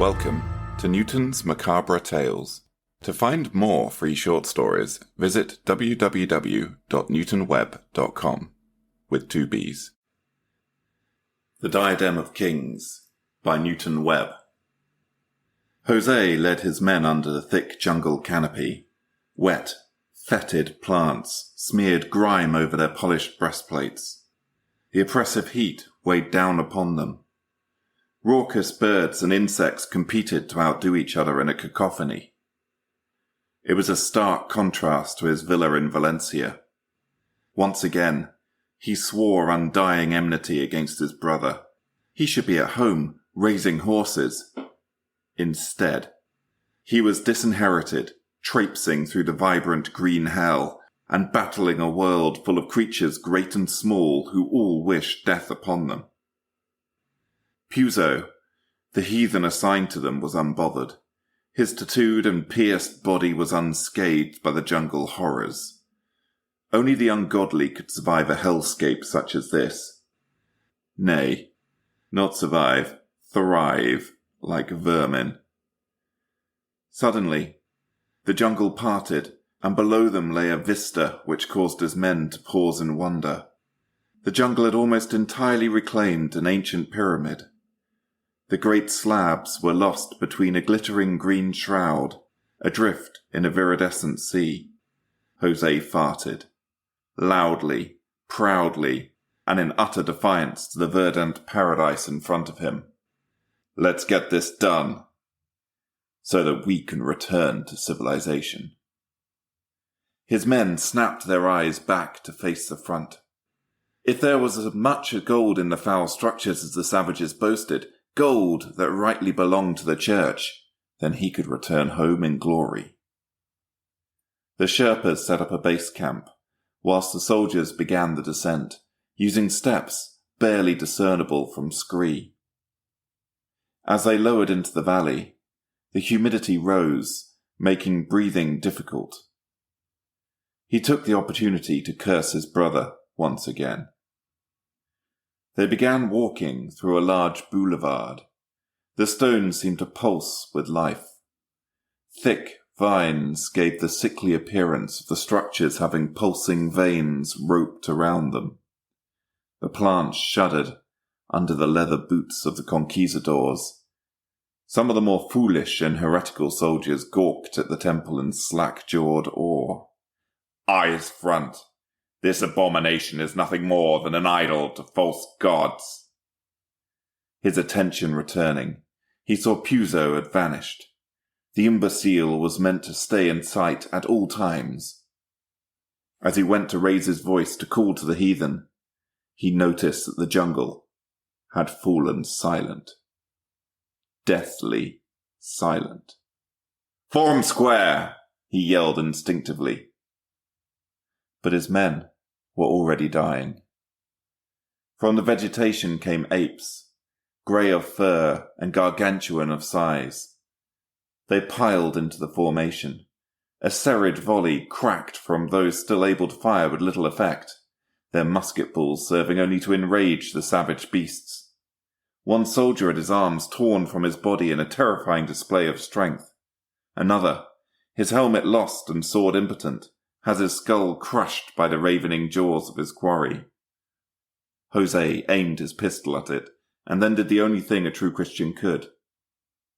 Welcome to Newton's Macabre Tales. To find more free short stories, visit www.newtonweb.com with 2 B's. The Diadem of Kings by Newton Webb. José led his men under the thick jungle canopy. Wet, fetid plants smeared grime over their polished breastplates. The oppressive heat weighed down upon them. Raucous birds and insects competed to outdo each other in a cacophony. It was a stark contrast to his villa in Valencia. Once again, he swore undying enmity against his brother. He should be at home, raising horses. Instead, he was disinherited, traipsing through the vibrant green hell, and battling a world full of creatures great and small who all wished death upon them. Puzo, the heathen assigned to them, was unbothered. His tattooed and pierced body was unscathed by the jungle horrors. Only the ungodly could survive a hellscape such as this. Nay, not survive, thrive, like vermin. Suddenly, the jungle parted, and below them lay a vista which caused his men to pause in wonder. The jungle had almost entirely reclaimed an ancient pyramid. The great slabs were lost between a glittering green shroud, adrift in a viridescent sea. José farted. Loudly, proudly, and in utter defiance to the verdant paradise in front of him. Let's get this done, so that we can return to civilization. His men snapped their eyes back to face the front. If there was as much gold in the foul structures as the savages boasted, gold that rightly belonged to the church, then he could return home in glory. The Sherpas set up a base camp, whilst the soldiers began the descent, using steps barely discernible from scree. As they lowered into the valley, the humidity rose, making breathing difficult. He took the opportunity to curse his brother once again. They began walking through a large boulevard. The stones seemed to pulse with life. Thick vines gave the sickly appearance of the structures having pulsing veins roped around them. The plants shuddered under the leather boots of the conquistadors. Some of the more foolish and heretical soldiers gawked at the temple in slack-jawed awe. Eyes front! This abomination is nothing more than an idol to false gods. His attention returning, he saw Puzo had vanished. The imbecile was meant to stay in sight at all times. As he went to raise his voice to call to the heathen, he noticed that the jungle had fallen silent. Deathly silent. "Form square!" he yelled instinctively. But his men were already dying. From the vegetation came apes, grey of fur and gargantuan of size. They piled into the formation. A serried volley cracked from those still able to fire with little effect, their musket balls serving only to enrage the savage beasts. One soldier had his arms torn from his body in a terrifying display of strength. Another, his helmet lost and sword impotent, has his skull crushed by the ravening jaws of his quarry. José aimed his pistol at it, and then did the only thing a true Christian could.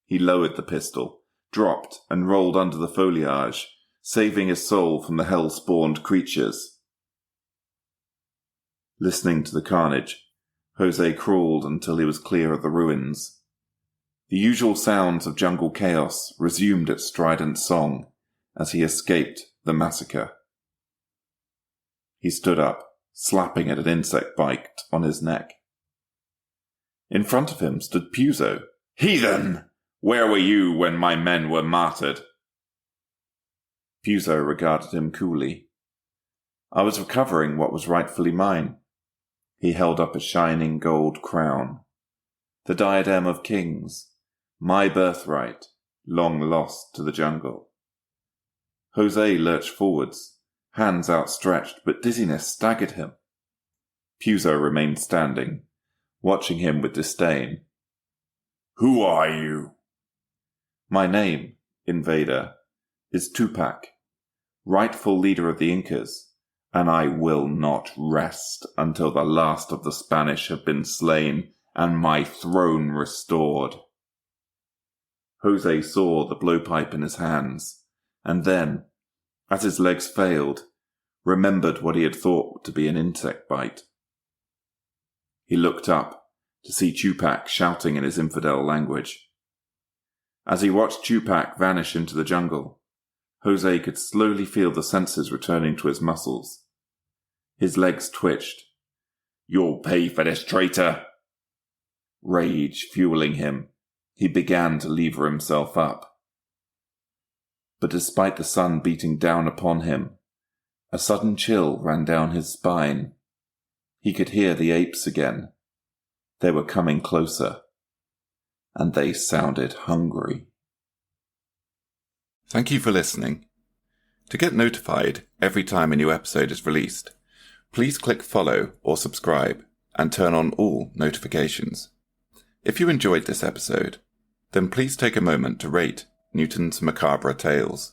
He lowered the pistol, dropped, and rolled under the foliage, saving his soul from the hell-spawned creatures. Listening to the carnage, José crawled until he was clear of the ruins. The usual sounds of jungle chaos resumed its strident song as he escaped the massacre. He stood up, slapping at an insect bite on his neck. In front of him stood Puzo. "Heathen! Where were you when my men were martyred?" Puzo regarded him coolly. "I was recovering what was rightfully mine." He held up a shining gold crown. "The Diadem of Kings, my birthright, long lost to the jungle." José lurched forwards, hands outstretched, but dizziness staggered him. Puzo remained standing, watching him with disdain. "Who are you?" My name, invader, is Tupac, rightful leader of the Incas, and I will not rest until the last of the Spanish have been slain and my throne restored. José saw the blowpipe in his hands, and then, as his legs failed, remembered what he had thought to be an insect bite. He looked up to see Tupac shouting in his infidel language. As he watched Tupac vanish into the jungle, José could slowly feel the senses returning to his muscles. His legs twitched. "You'll pay for this, traitor!" Rage fueling him, he began to lever himself up. But despite the sun beating down upon him, a sudden chill ran down his spine. He could hear the apes again. They were coming closer, and they sounded hungry. Thank you for listening. To get notified every time a new episode is released, please click follow or subscribe and turn on all notifications. If you enjoyed this episode, then please take a moment to rate Newton's Macabre Tales.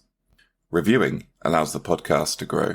Reviewing allows the podcast to grow.